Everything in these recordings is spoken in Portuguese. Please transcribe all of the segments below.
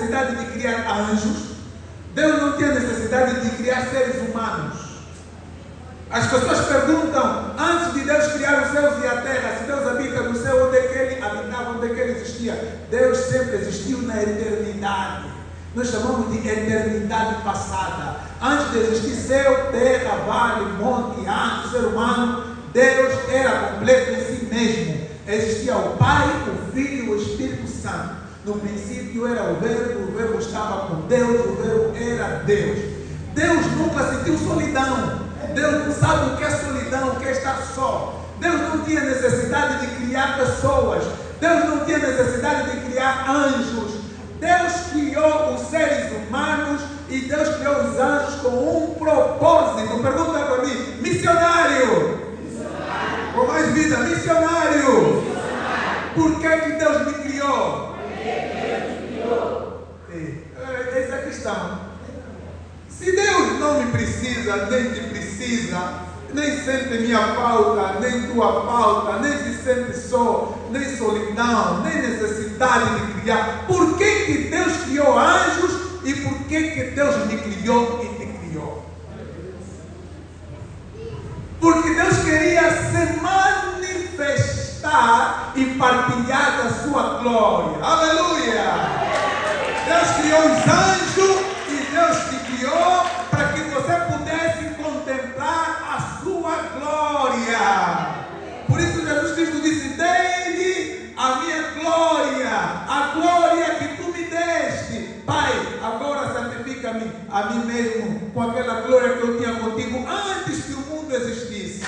necessidade de criar anjos. Deus não tinha necessidade de criar seres humanos. As pessoas perguntam, antes de Deus criar os céus e a terra, se Deus habita no céu, onde é que Ele habitava, onde é que Ele existia? Deus sempre existiu na eternidade. Nós chamamos de eternidade passada. Antes de existir céu, terra, vale, monte, anjo, ser humano, Deus era completo em si mesmo. Existia o Pai, o Filho e o Espírito Santo. No princípio era o Verbo estava com Deus, o Verbo era Deus. Deus nunca sentiu solidão. Deus não sabe o que é solidão, o que é estar só. Deus não tinha necessidade de criar pessoas. Deus não tinha necessidade de criar anjos. Deus criou os seres humanos e Deus criou os anjos com um propósito. Pergunta para mim, missionário. Com mais vida, missionário. Por que Deus me criou? Essa é a questão. Se Deus não me precisa, nem te precisa, nem sente minha falta, nem tua falta, nem se sente só, nem solidão, nem necessidade de criar, por que Deus criou anjos e por que Deus me criou e te criou? Porque Deus queria se manifestar e partilhar da sua glória. Aleluia! Deus criou os anjos e Deus te criou para que você pudesse contemplar a sua glória. Por isso Jesus Cristo disse, dei-lhe a minha glória, a glória que tu me deste. Pai, agora santifica-me a mim mesmo com aquela glória que eu tinha contigo antes que o mundo existisse.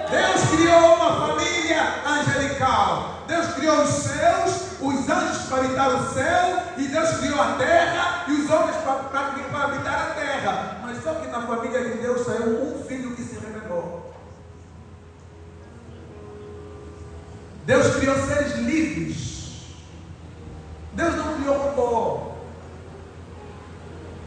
Deus criou uma família angelical. Deus criou os céus, os anjos para habitar o céu, e Deus criou a terra e os homens para habitar a terra. Mas só que na família de Deus saiu um filho que se rebelou. Deus criou seres livres. Deus não criou robô.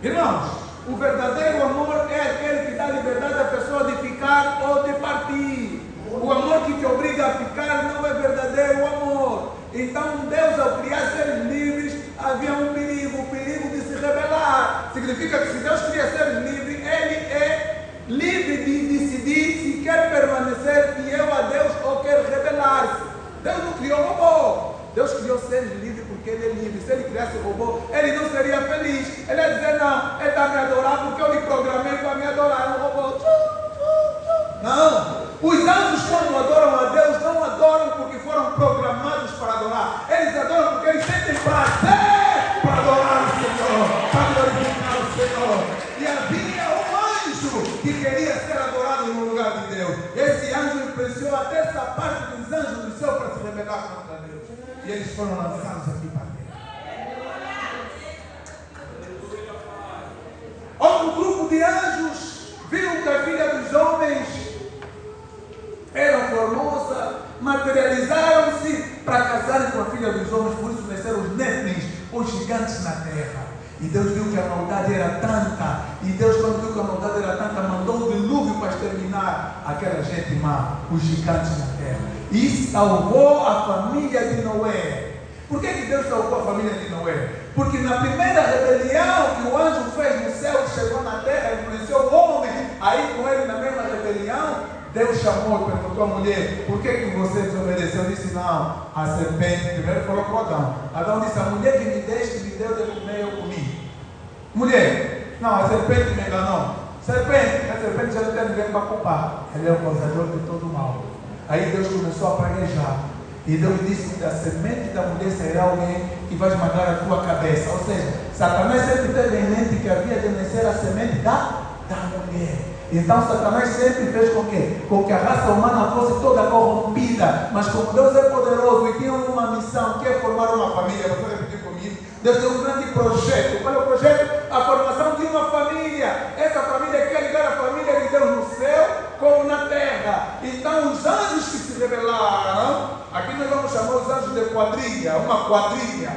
Irmãos, o verdadeiro amor é aquele que dá liberdade à pessoa de ficar ou de partir. O amor que te obriga a ficar não é verdadeiro amor. Então Deus, ao criar seres livres, havia um perigo, o perigo de se rebelar. Significa que se Deus cria seres livres, Ele é livre de decidir se quer permanecer fiel a Deus ou quer rebelar-se. Deus não criou robô. Deus criou seres livres porque Ele é livre. Se Ele criasse robô, Ele não seria feliz. Ele ia dizer, não, Ele está a me adorar porque eu me programei para me adorar. Um robô. Não. Os anjos, quando adoram a Deus, não adoram porque foram programados para adorar. Eles adoram porque eles sentem prazer para adorar o Senhor, para glorificar o Senhor. E havia um anjo que queria ser adorado no lugar de Deus. Esse anjo influenciou até essa parte dos anjos do céu para se rebelar contra Deus. E eles foram lançados aqui para Deus. Outro grupo de anjos viu que a filha dos homens era formosa, materializaram-se para casarem com a filha dos homens, por isso nasceram os Néfilins, os gigantes na terra. E Deus viu que a maldade era tanta, e Deus, quando viu que a maldade era tanta, mandou um dilúvio para exterminar aquela gente má, os gigantes na terra. E salvou a família de Noé. Por que Deus salvou a família de Noé? Porque na primeira rebelião que o anjo fez no céu, chegou na terra, influenciou o homem, aí com ele na mesma rebelião, Deus chamou e perguntou à mulher, por que você desobedeceu? Disse, não, a serpente, primeiro falou com Adão. Adão disse, a mulher que me deste, me deu de comer, eu comi. Mulher, não, a serpente me enganou. Serpente, a serpente já não tem ninguém para culpar. Ele é o causador de todo o mal. Aí Deus começou a praguejar. E Deus disse, da semente da mulher será alguém que vai esmagar a tua cabeça. Ou seja, Satanás sempre teve em mente que havia de nascer a semente da mulher. Então Satanás sempre fez com que a raça humana fosse toda corrompida. Mas como Deus é poderoso e tinha uma missão, que é formar uma família, você vai repetir comigo? Deus tem um grande projeto. Qual é o projeto? A formação de uma família. Essa família quer ligar a família de Deus no céu como na terra. Então os anjos que se rebelaram, aqui nós vamos chamar os anjos de quadrilha, uma quadrilha.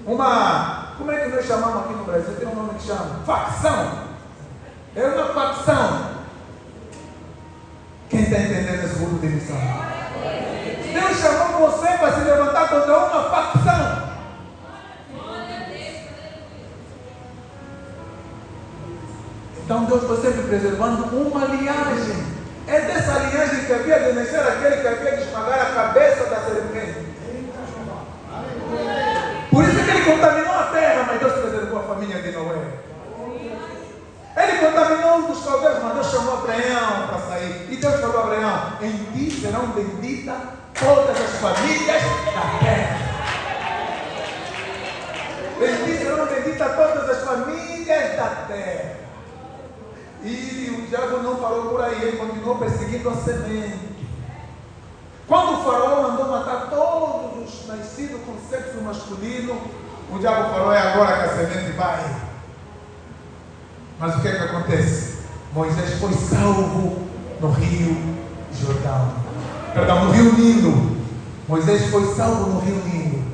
Como é que nós chamamos aqui no Brasil? Tem um nome que chama facção. É uma facção. Quem está entendendo esse grupo de missão? Deus chamou você para se levantar contra uma facção. eu estou sempre preservando uma linhagem. É dessa linhagem que havia de nascer aquele que havia de esmagar a cabeça da serpente. Por isso que ele contaminou a terra, mas Deus preservou a família de Noé. Ele contaminou um dos caldeus, mas Deus chamou Abraão para sair. E Deus falou a Abraão: em ti serão benditas todas as famílias da terra. Em ti serão benditas todas as famílias da terra. E o diabo não parou por aí, ele continuou perseguindo a semente. Quando o faraó mandou matar todos os nascidos com sexo masculino, o diabo falou: é agora que a semente vai. Mas o que é que acontece? Moisés foi salvo no rio Jordão. Perdão, no rio Nilo. Moisés foi salvo no rio Nilo.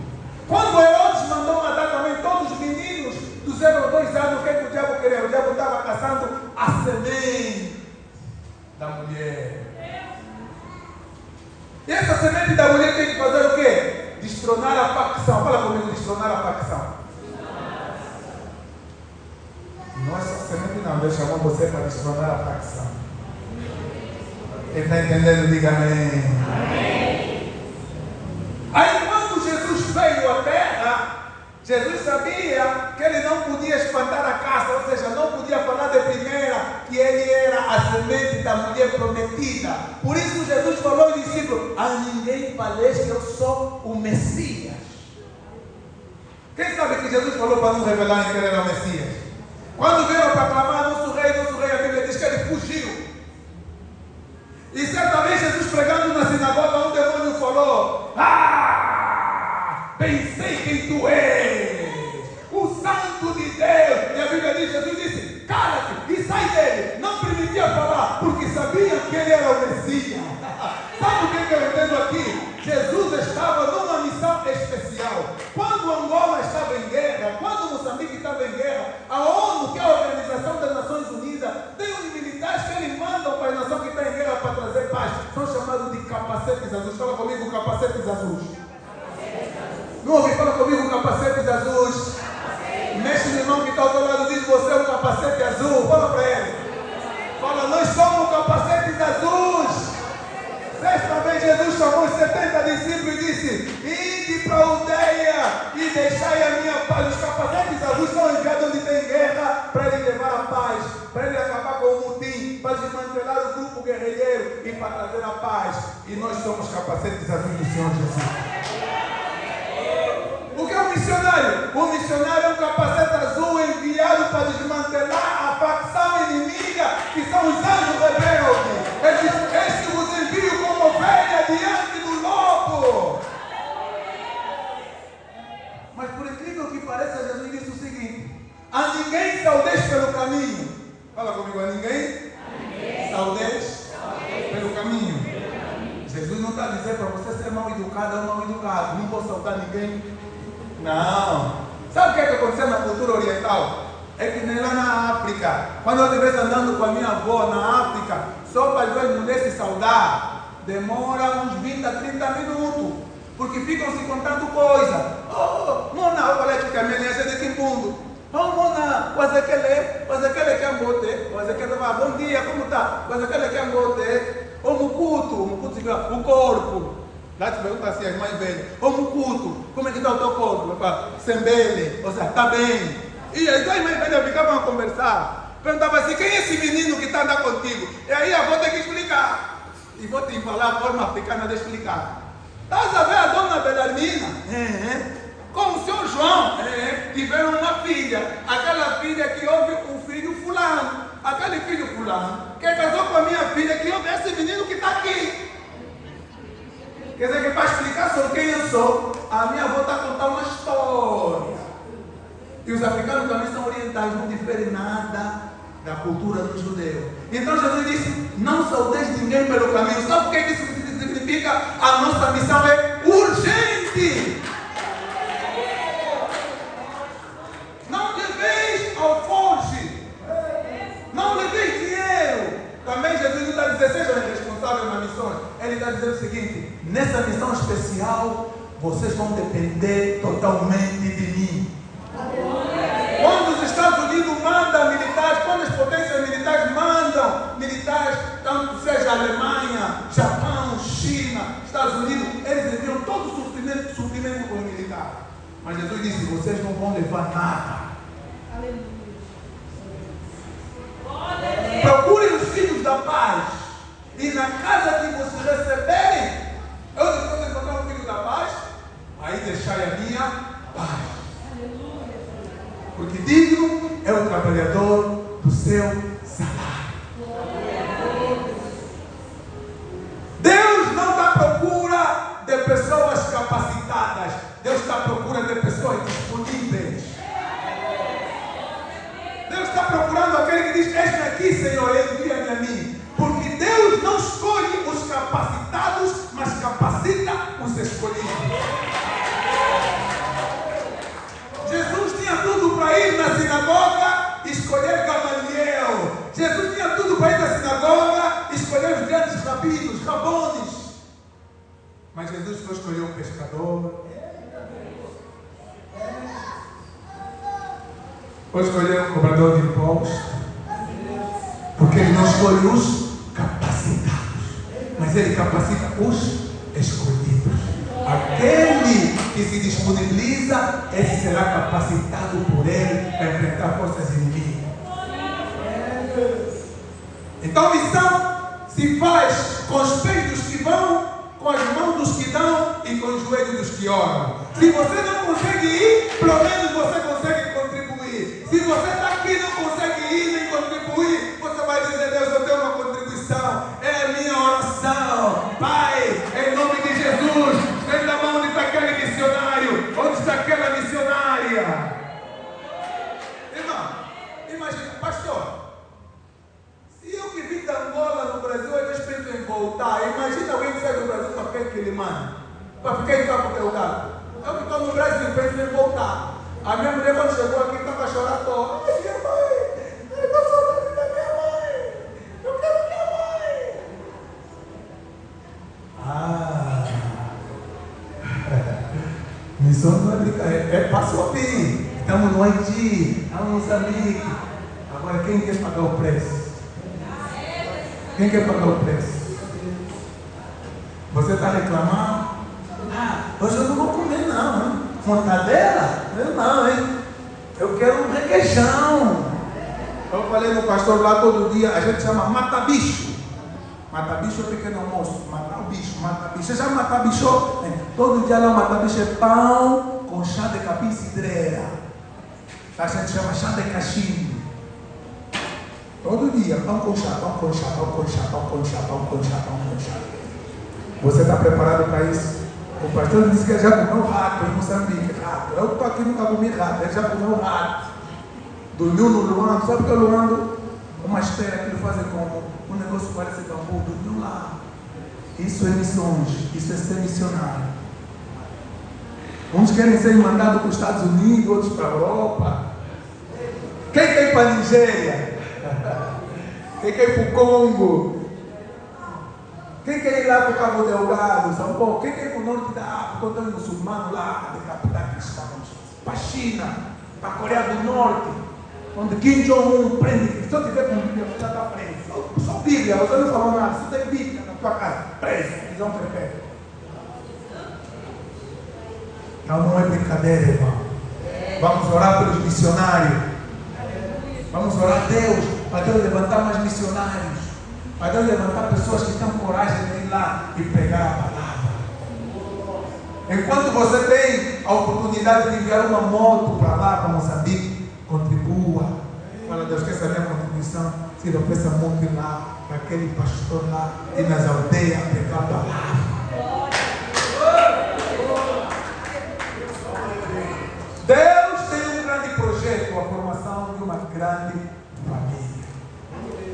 Quando Herodes mandou matar também todos os meninos dos 0 a 2 anos, o que é que o diabo queria? O diabo estava caçando a semente da mulher. E essa semente da mulher tem que fazer o quê? Destronar a facção. Fala comigo, destronar a facção. Não é só semente não, Deus chamou você para destronar a facção. Quem está entendendo, diga amém. Amém. Aí quando Jesus veio à terra, Jesus sabia que ele não podia espantar a caça, ou seja, não podia falar de primeira que ele era a semente da mulher prometida. Por isso Jesus falou aos discípulos: a ninguém faleis que eu sou o Messias. Quem sabe que Jesus falou para não revelarem que ele era o Messias? Quando vieram para clamar nosso rei, a Bíblia diz que ele fugiu. E certa vez Jesus pregando na sinagoga, um demônio falou: bem sei quem tu és, o Santo de Deus. E a Bíblia diz, Jesus disse: cala-te e sai dele. Não permitia falar, porque sabia que ele era o Messias. Sabe o que eu entendo aqui? Jesus estava numa missão especial. Quando Angola estava em guerra, quando Moçambique estava em guerra, a ONU, que é a Organização das Nações Unidas, tem uns militares que eles mandam para a nação que está em guerra para trazer paz. São chamados de capacetes azuis. Fala comigo, capacetes azuis. Não ouvi? Fala comigo, capacetes azuis. Mexe no irmão que está ao teu lado, diz: você é um capacete azul. Fala para ele. Fala: nós somos capacetes azuis. Certa vez Jesus chamou os 70 discípulos e disse: ide para a aldeia e deixai a minha paz. Os capacetes azuis são enviados onde tem guerra para ele levar a paz, para ele acabar com o mutim, para desmantelar o grupo guerrilheiro e para trazer a paz. E nós somos capacetes azuis do Senhor Jesus. O que é um missionário? O missionário é um capacete azul enviado para desmantelar a facção inimiga, que são os anjos rebeldes. Ele diz: este vos envio como ovelha diante do lobo. Mas por incrível que pareça, Jesus disse o seguinte: a ninguém saudeis pelo caminho. Fala comigo: a ninguém saudeis pelo caminho. Jesus não está dizendo para você ser mal educado ou mal educado. Não vou saudar ninguém. Não. Sabe o que é que aconteceu na cultura oriental? É que nem lá na África, quando eu estivesse andando com a minha avó na África, só para as duas mulheres se saudar, demora uns 20 a 30 minutos, porque ficam se contando coisa. Oh, Mona, eu falei aqui que a minha linha é de Quimbundo. Oh, Mona, o Ezequiel que ambote, o Ezequiel vai: bom dia, como está? O Ezequiel que ambote, o Mucuto significa o corpo. Lá te pergunta assim, as mais velhas: ô Mucuto, como é que está o teu corpo? Eu falo: Sembele, ou seja, está bem. E as duas mais velhas ficavam a conversar. Perguntava assim: quem é esse menino que está andando contigo? E aí a avó tem que explicar. E vou te falar a forma africana de explicar. Estás a ver a dona Belarmina? Com o senhor João, tiveram uma filha. Aquela filha que houve um filho fulano. Aquele filho fulano que casou com a minha filha, que houve esse menino que está aqui. Quer dizer que para explicar sobre quem eu sou, a minha avó está a contar uma história. E os africanos também são orientais, não diferem nada da cultura do judeu. Então Jesus disse: não saudeis ninguém pelo caminho. Sabe o que isso significa? A nossa missão é urgente. Não leveis alforje. Não leveis dinheiro. Também Jesus não está dizendo: sejam responsáveis nas missões. Ele está dizendo o seguinte: nessa missão especial, vocês vão depender totalmente de mim. Quando os Estados Unidos mandam militares, quando as potências militares Mas Jesus disse: vocês não vão levar nada. Procurem os filhos da paz. E na casa que vocês receberem, eu vou encontrar um filho da paz, aí deixai a minha paz. Porque digno é o trabalhador do seu salário. Deus não está à procura de pessoas capacitadas. Deus está à procura de pessoas disponíveis. Deus está procurando aquele que diz: eis-me aqui, Senhor, envia-me a mim. Porque Deus não escolhe os capacitados, mas capacita os escolhidos. Jesus tinha tudo para ir na sinagoga e escolher Gamaliel. Jesus tinha tudo para ir na sinagoga e escolher os grandes rabinos, rabones. Mas Jesus foi escolher um pescador. Foi escolher um cobrador de impostos. Porque ele não escolhe os capacitados, mas ele capacita os escolhidos. Aquele que se disponibiliza, esse será capacitado por ele para enfrentar forças inimigas. Então a missão se faz com os pés dos que vão, com as mãos dos que dão e com os joelhos dos que oram. Se você não consegue ir, pelo menos você consegue contribuir. Se você está aqui e não consegue ir nem contribuir, você vai dizer: Deus, eu tenho uma contribuição, é a minha oração. Pai, em nome de Jesus, vem da mão onde está aquele missionário, onde está aquela missionária. Irmão, imagina, pastor, se eu que vim da Angola no Brasil, às vezes penso em voltar. Imagina alguém que sai do Brasil para ficar em Quilimane, para ficar em Cabo Delgado. Eu que estou no Brasil, penso em voltar. A minha mulher, quando chegou aqui, estava a chorar toda. Ai, minha mãe, eu estou saudade da minha mãe. Eu quero minha mãe. Missão não é brincadeira, passou a vir. Estamos no Haiti, estamos no Moçambique. Agora, quem quer pagar o preço? Quem quer pagar o preço? Você está reclamando? Hoje eu não vou comer não, hein? Mortadela? Eu não, hein? Eu quero um requeijão. Eu falei no pastor lá todo dia, a gente chama mata-bicho. Mata-bicho é pequeno almoço. Matar o bicho, mata-bicho. Você já mata-bicho? Todo dia lá o mata-bicho é pão com chá de capim cidreira. A gente chama chá de cachimbo. Todo dia, pão com chá, pão com chá, pão com chá, pão com chá, pão com chá, pão com chá. Você está preparado para isso? O pastor disse que ele já comeu rato em Moçambique. Rato. Eu estou aqui, nunca comi rato. Ele já comeu rato. Dormiu no Luando. Sabe que o Luando? Uma esteira que ele faz como um negócio que parece bambu. Dormiu lá. Isso é missões. Isso é ser missionário. Uns querem ser mandados para os Estados Unidos, outros para a Europa. Quem quer ir para a Nigéria? Quem quer ir para o Congo? Quem quer ir lá para o Cabo Delgado, São Paulo? Quem quer ir para o norte da África? Tem um muçulmano lá, decapitar cristãos. Para a China, para a Coreia do Norte, onde Kim Jong-un prende. Se eu tiver com Bíblia, você já está preso. Só Bíblia, você não falou nada. Se tem Bíblia na tua casa, preso, prisão perpétua. Então não é brincadeira, irmão. Vamos orar pelos missionários. Vamos orar a Deus, para Deus levantar mais missionários. Para Deus levantar pessoas que tenham coragem de ir lá e pregar a palavra. Enquanto você tem a oportunidade de enviar uma moto para lá, para Moçambique, contribua. Fala, Deus, que essa é a minha contribuição sirva para essa moto ir lá, para aquele pastor lá, ir nas aldeias, pregar a palavra. Deus tem um grande projeto, a formação de uma grande família.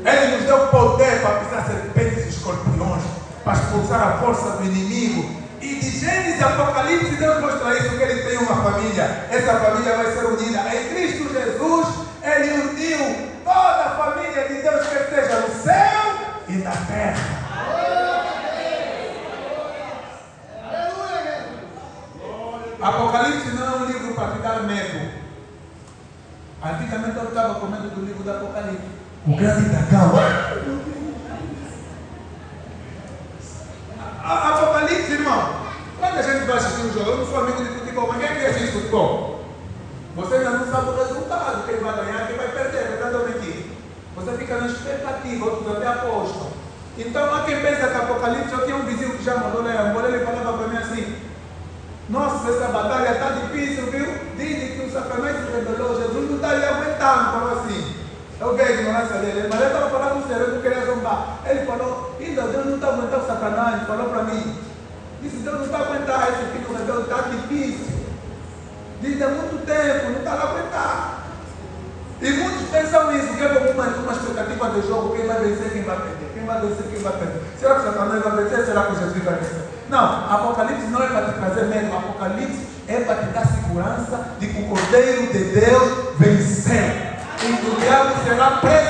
Ele nos deu poder para pisar serpentes e escorpiões, para expulsar a força do inimigo. E de Gênesis e Apocalipse, Deus mostra isso, que Ele tem uma família. Essa família vai ser unida. Em Cristo Jesus, Ele uniu toda a família de Deus, que esteja no céu e na terra. Apocalipse não é um livro para te dar medo. Antigamente eu estava com medo do livro do Apocalipse. O grande dragão. Apocalipse, irmão, Quando a gente vai assistir um jogo, eu não sou amigo de futebol, mas quem é que assiste futebol? Você ainda não sabe o resultado, quem vai ganhar, quem vai perder, verdade ou mentira? Você fica na expectativa, outros até apostam. Então há quem pensa que Apocalipse, eu tinha um vizinho que já mandou lá em Angola, ele falava para mim assim: nossa, essa batalha está difícil, viu? Dizem que o Satanás se rebelou, Jesus não está lhe aguentando, falou assim. Eu vi a ignorância dele, mas ele estava falando sério, eu não queria zombar. Ele falou: ainda Deus não está aguentando o Satanás, falou para mim. Disse: Deus não está aguentando, esse filho de Deus está difícil. Diz: há muito tempo, não está a aguentar. E muitos pensam nisso, que é como uma expectativa de jogo: quem vai vencer, quem vai perder, quem vai vencer, quem vai perder. Será que o Satanás vai vencer? Será que Jesus vai vencer? Não, Apocalipse não é para te trazer medo, Apocalipse é para te dar segurança de que o Cordeiro de Deus venceu. E o diabo será preso